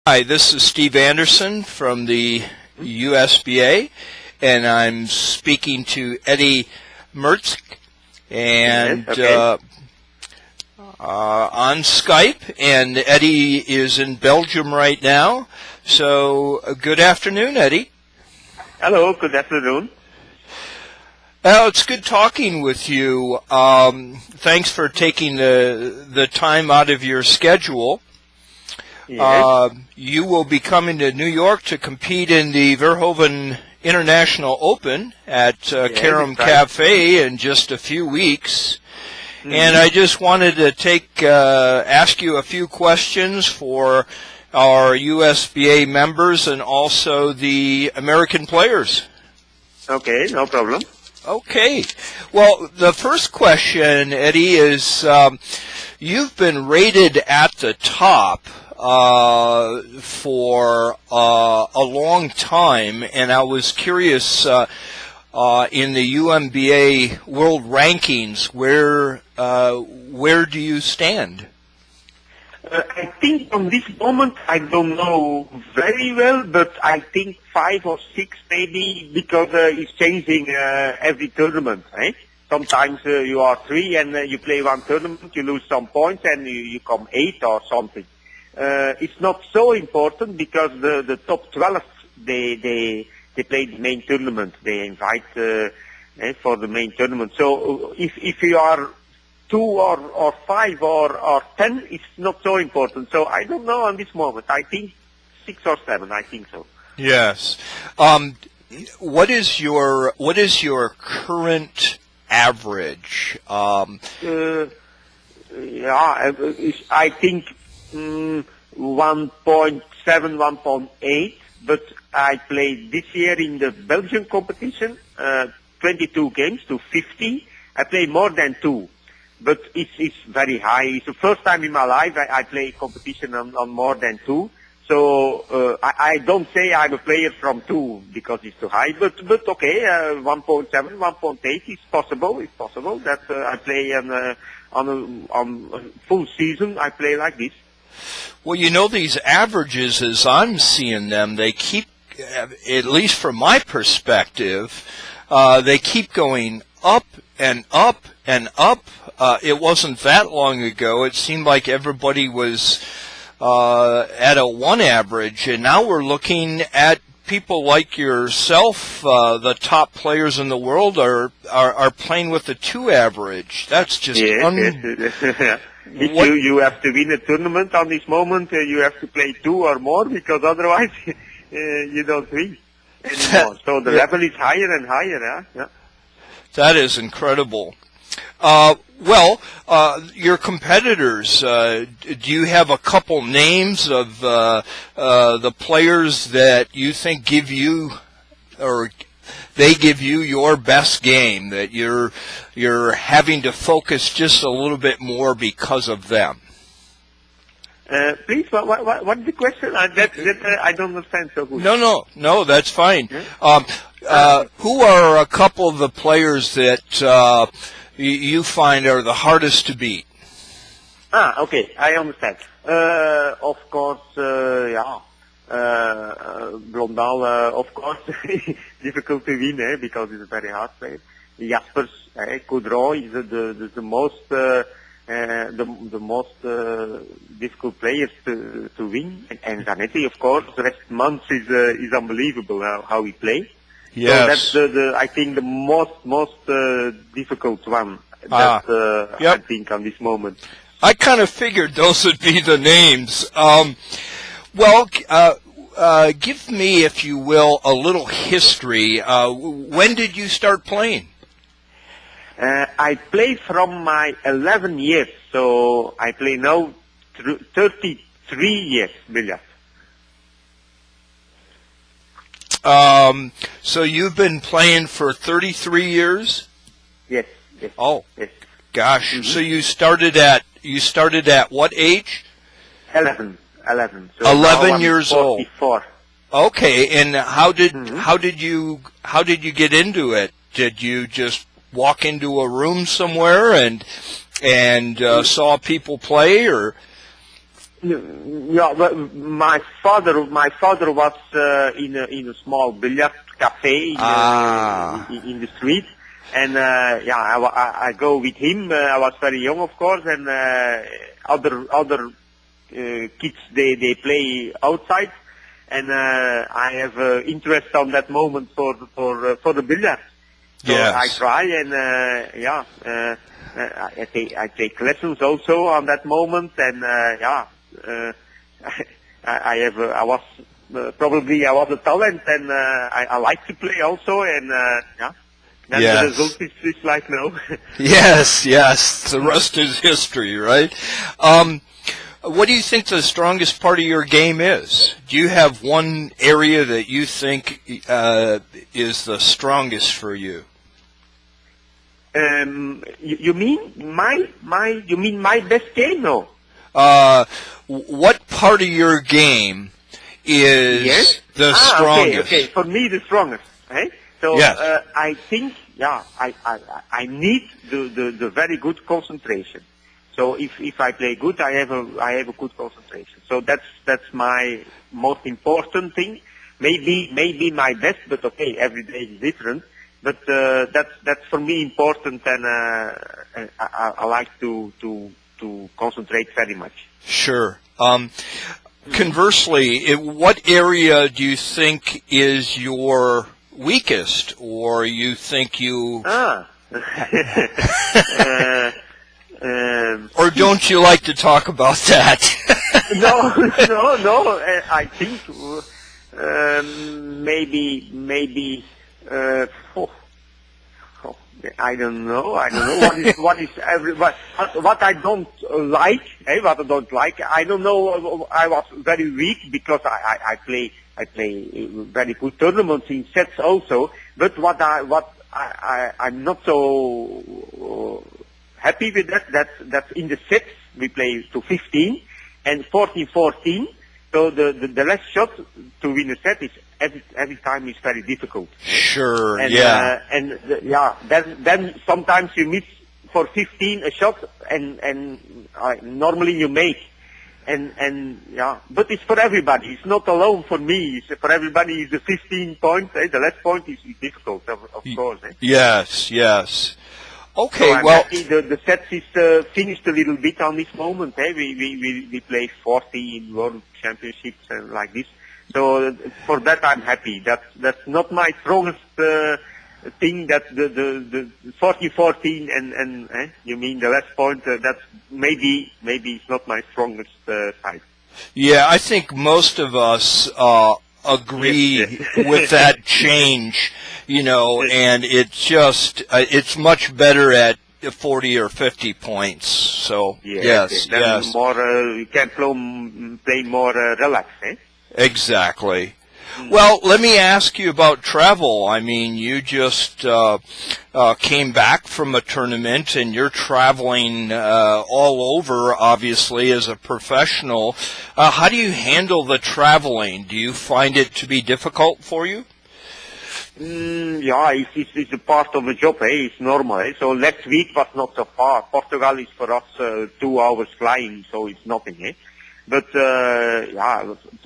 Hi, this is Steve Andersen from the USBA, and I'm speaking to Eddy Merckx, and on Skype, and Eddie is in Belgium right now. So, good afternoon, Eddie. Hello, good afternoon. Well, it's good talking with you. Thanks for taking the time out of your schedule. Yes. You will be coming to New York to compete in the Verhoeven International Open at Karam Cafe in just a few weeks. Mm-hmm. And I just wanted to ask you a few questions for our USBA members and also the American players. Okay, no problem. Okay. Well, the first question, Eddie, is you've been rated at the top for a long time, and I was curious in the UMBA world rankings, where do you stand? I think on this moment I don't know very well, but I think 5 or 6 maybe, because it's changing every tournament, right? Sometimes you are 3 and you play one tournament, you lose some points and you come 8 or something. It's not so important because the top 12 they play the main tournament. They invite for the main tournament. So if you are 2 or 5 or 10, it's not so important. So I don't know on this moment. I think 6 or 7. I think so. Yes. What is your current average? Yeah, I think 1.7, 1.8. But I played this year in the Belgian competition 22 games to 50. I played more than 2. But it's very high. It's the first time in my life I play competition on more than 2. So I don't say I'm a player from 2 because it's too high. But okay, 1.7, 1.8 is possible. It's possible that I play on a full season. I play like this. Well, you know, these averages, as I'm seeing them, they keep, at least from my perspective, they keep going up and up and up. It wasn't that long ago. It seemed like everybody was at a 1 average, and now we're looking at people like yourself. The top players in the world are playing with a 2 average. That's just Yes. If you have to win a tournament on this moment, you have to play 2 or more, because otherwise you don't win anymore. So the level is higher and higher. Yeah. That is incredible. Your competitors, do you have a couple names of the players that you think give you, or they give you your best game, that you're having to focus just a little bit more because of them? Please, what's the question? I don't understand so good. No, that's fine. Who are a couple of the players that you find are the hardest to beat? Okay, I understand. Of course, Blondal, of course, difficult to win, because it's a very hard player. Jaspers, Coudreau is the most difficult players to win. And Zanetti, of course, the rest months is unbelievable how he plays. Yes. So that's I think the most difficult one that I think on this moment. I kind of figured those would be the names. Give me, if you will, a little history. When did you start playing? I play from my 11 years, so I play now 33 years billiard. So you've been playing for 33 years? Yes. Oh, yes. Gosh. Mm-hmm. So you started at what age? 11. So 11 years 44. Old. Okay, and how did you get into it? Did you just walk into a room somewhere and saw people play, or? Yeah, well, my father was in a small billiard cafe in the street, and yeah, I go with him. I was very young, of course, and other kids they play outside, and I have interest on that moment for the billiard. So Yes. I try, and I take lessons also on that moment, and I was probably I was a talent, and I like to play also, and then Yes. the result is like no. Yes, yes. The rest is history, right? What do you think the strongest part of your game is? Do you have one area that you think is the strongest for you? You mean my best game? No. What part of your game is the strongest? Okay. For me, the strongest. Eh? So Yes. I think, I need the very good concentration. So if I play good, I have a good concentration. So that's my most important thing. Maybe my best, but okay, every day is different. But that's for me important, and I like to concentrate very much. Sure. Conversely, what area do you think is your weakest, or you think you... or don't you like to talk about that? No. I think maybe. I don't know. What I don't like. What I don't like. I don't know. I was very weak because I play very good tournaments in sets also. But I'm not so happy with that's in the sets we play to 15 and 14-14. So the last shot to win a set is every time is very difficult. Sure. And, yeah. Then sometimes you miss for 15 a shot, and normally you make. But it's for everybody. It's not alone for me. It's for everybody. It's the 15 points. The last point is difficult, of course. Yes. Okay, so I'm well, happy the set is finished a little bit on this moment. We play 40 in World Championships and like this. So for that I'm happy. That's not my strongest thing. That the 40-14 and you mean the last point? That's maybe it's not my strongest side. Yeah, I think most of us agree with that change, and it's much better at 40 or 50 points. So, yes. More, you can play more relaxed, eh? Exactly. Well, let me ask you about travel. I mean, you just came back from a tournament, and you're traveling all over, obviously, as a professional. How do you handle the traveling? Do you find it to be difficult for you? It's a part of the job. It's normal. So last week was not so far. Portugal is for us 2 hours flying, so it's nothing. But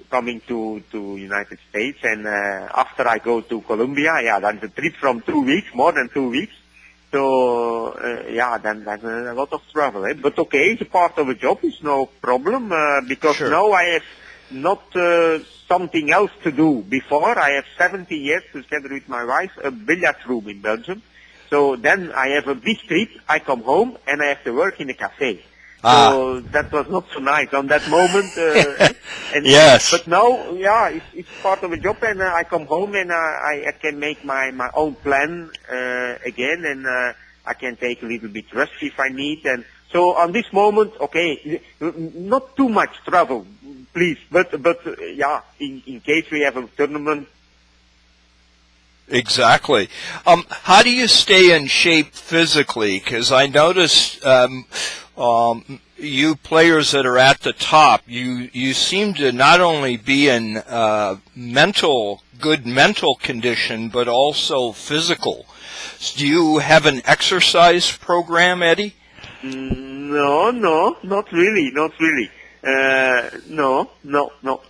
coming to United States, and after I go to Colombia, that's a trip from 2 weeks, more than 2 weeks. So then that's a lot of travel. But okay, it's a part of the job. It's no problem because Sure. now I have not something else to do. Before I have 70 years together with my wife a billiard room in Belgium. So then I have a big trip. I come home and I have to work in a cafe. So that was not so nice on that moment. Yes. But now, it's part of the job, and I come home and I can make my own plan again, and I can take a little bit rest if I need. And so on this moment, okay, not too much travel, please. But in case we have a tournament. Exactly. How do you stay in shape physically? Because I noticed you players that are at the top, you seem to not only be in good mental condition, but also physical. Do you have an exercise program, Eddie? No, not really. No, no, no.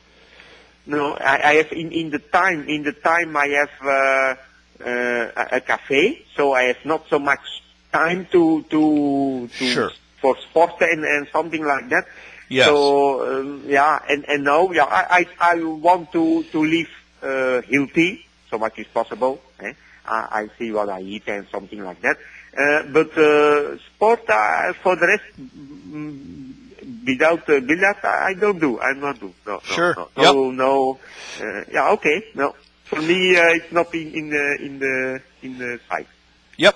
No, I have in the time I have a cafe, so I have not so much time to Sure. for sport and something like that. Yes. So yeah, and now yeah, I want to live healthy so much as possible. I see what I eat and something like that. But sport for the rest. Without billiard, I don't do. I'm not do. No, Sure. no, Yep. no, no. Yeah, okay. No, for me, it's not in the site. Yep.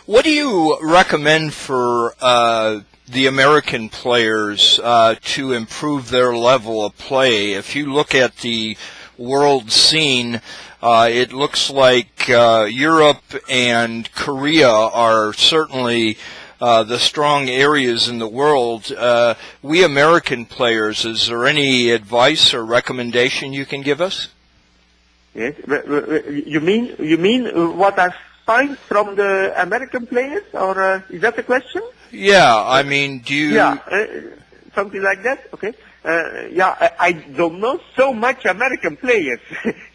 What do you recommend for the American players to improve their level of play? If you look at the world scene, it looks like Europe and Korea are certainly the strong areas in the world. We American players, is there any advice or recommendation you can give us? Yes. You mean what I find from the American players, or is that the question? Yeah, I mean, do you... Yeah, something like that. Okay. Yeah, I don't know so much American players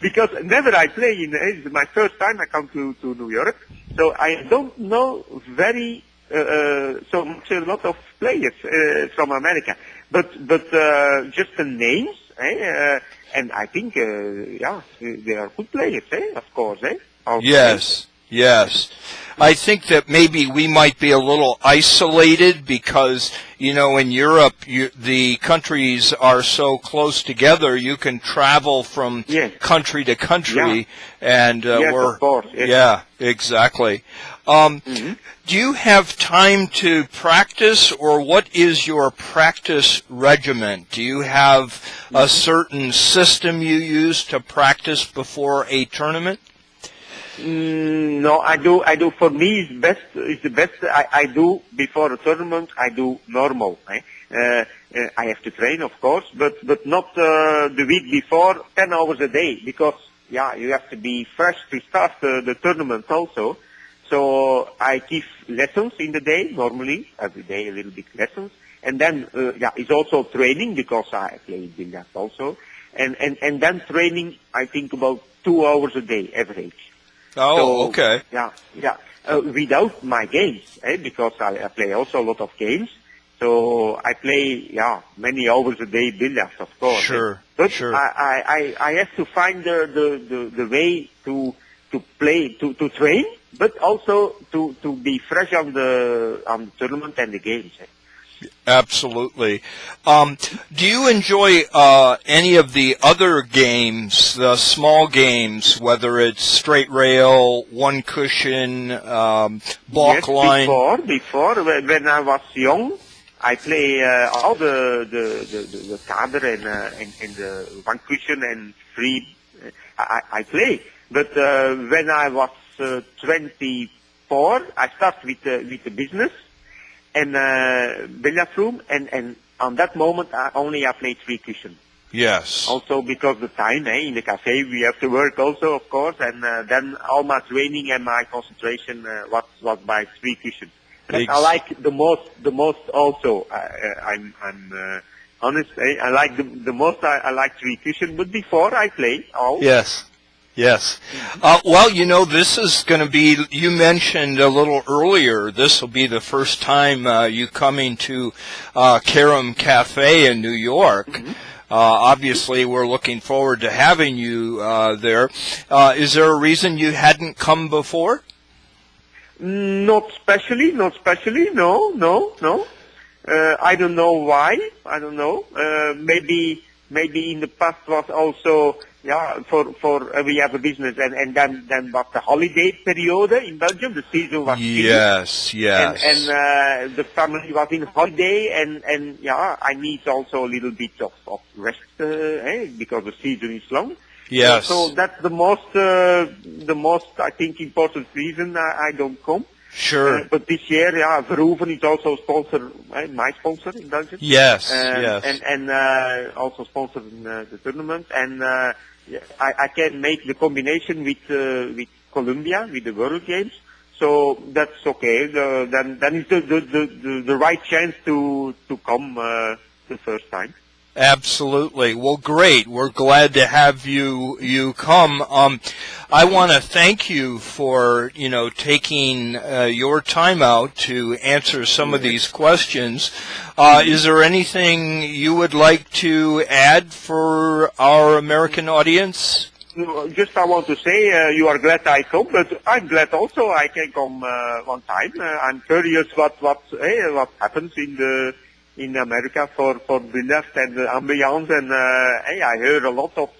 because never I play in. It's my first time I come to New York, so I don't know very. So much a lot of players from America, but just the names, and I think yeah, they are good players, of course, Also, Yes, yes. I think that maybe we might be a little isolated because, you know, in Europe, the countries are so close together, you can travel from Yes. country to country, and Yes, we're... of course, yes. Yeah, exactly. Do you have time to practice, or what is your practice regimen? Do you have a certain system you use to practice before a tournament? No, I do. For me, it's the best. I do before a tournament. I do normal. I have to train, of course, but not the week before, 10 hours a day, because yeah, you have to be fresh to start the tournament also. So I give lessons in the day, normally every day a little bit lessons, and then yeah, it's also training because I play billiard also, and then training. I think about 2 hours a day average. Oh, So, okay. Yeah. Without my games, because I play also a lot of games. So I play, yeah, many hours a day billiards, of course. Sure. But sure. I have to find the way to play, to train, but also to be fresh on the tournament and the games. Absolutely. Do you enjoy any of the other games, the small games, whether it's straight rail, one cushion, balk Yes, line? before when I was young, I play all the kader and the one cushion and free. I play, but when I was 24, I started with the business and billiard room, and on that moment I played three cushion. Yes. Also because the time in the cafe we have to work also, of course, and then all my training and my concentration was by three cushion. But I like the most also. I'm honest. I like the most. I like three cushion, but before I play all. Yes. Yes. Well, you know, this is going to be, you mentioned a little earlier, this will be the first time you coming to Karam Cafe in New York. Mm-hmm. Obviously, we're looking forward to having you there. Is there a reason you hadn't come before? Not specially, no. I don't know why. I don't know. Maybe in the past was also, yeah, for we have a business and then was the holiday period in Belgium. The season was Yes. and the family was in holiday and yeah, I need also a little bit of rest because the season is long. Yes. So that's the most I think important reason I don't come. Sure. But this year, yeah, Verhoeven is also sponsor, my sponsor in Belgium. Yes. And also sponsoring the tournament. And yeah, I can make the combination with Colombia, with the World Games. So that's okay. Then it's the right chance to come the first time. Absolutely. Well, great. We're glad to have you come. I want to thank you for taking your time out to answer some of these questions. Is there anything you would like to add for our American audience? No, just I want to say you are glad I come, but I'm glad also I can come one time. I'm curious what happens in America for billiards and ambiance, and hey, I heard a lot of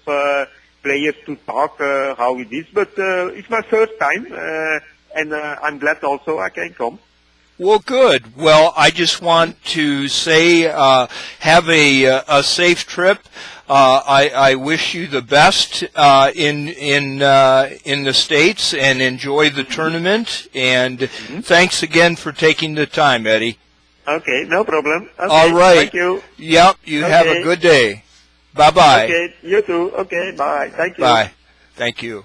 players to talk how it is, but it's my first time, and I'm glad also I can come. Well, good. Well, I just want to say have a safe trip. I wish you the best in the States, and enjoy the tournament. And thanks again for taking the time, Eddie. Okay, no problem. Okay, all right. Thank you. Yep. You have a good day. Bye-bye. Okay, you too. Okay, bye. Thank you. Bye. Thank you.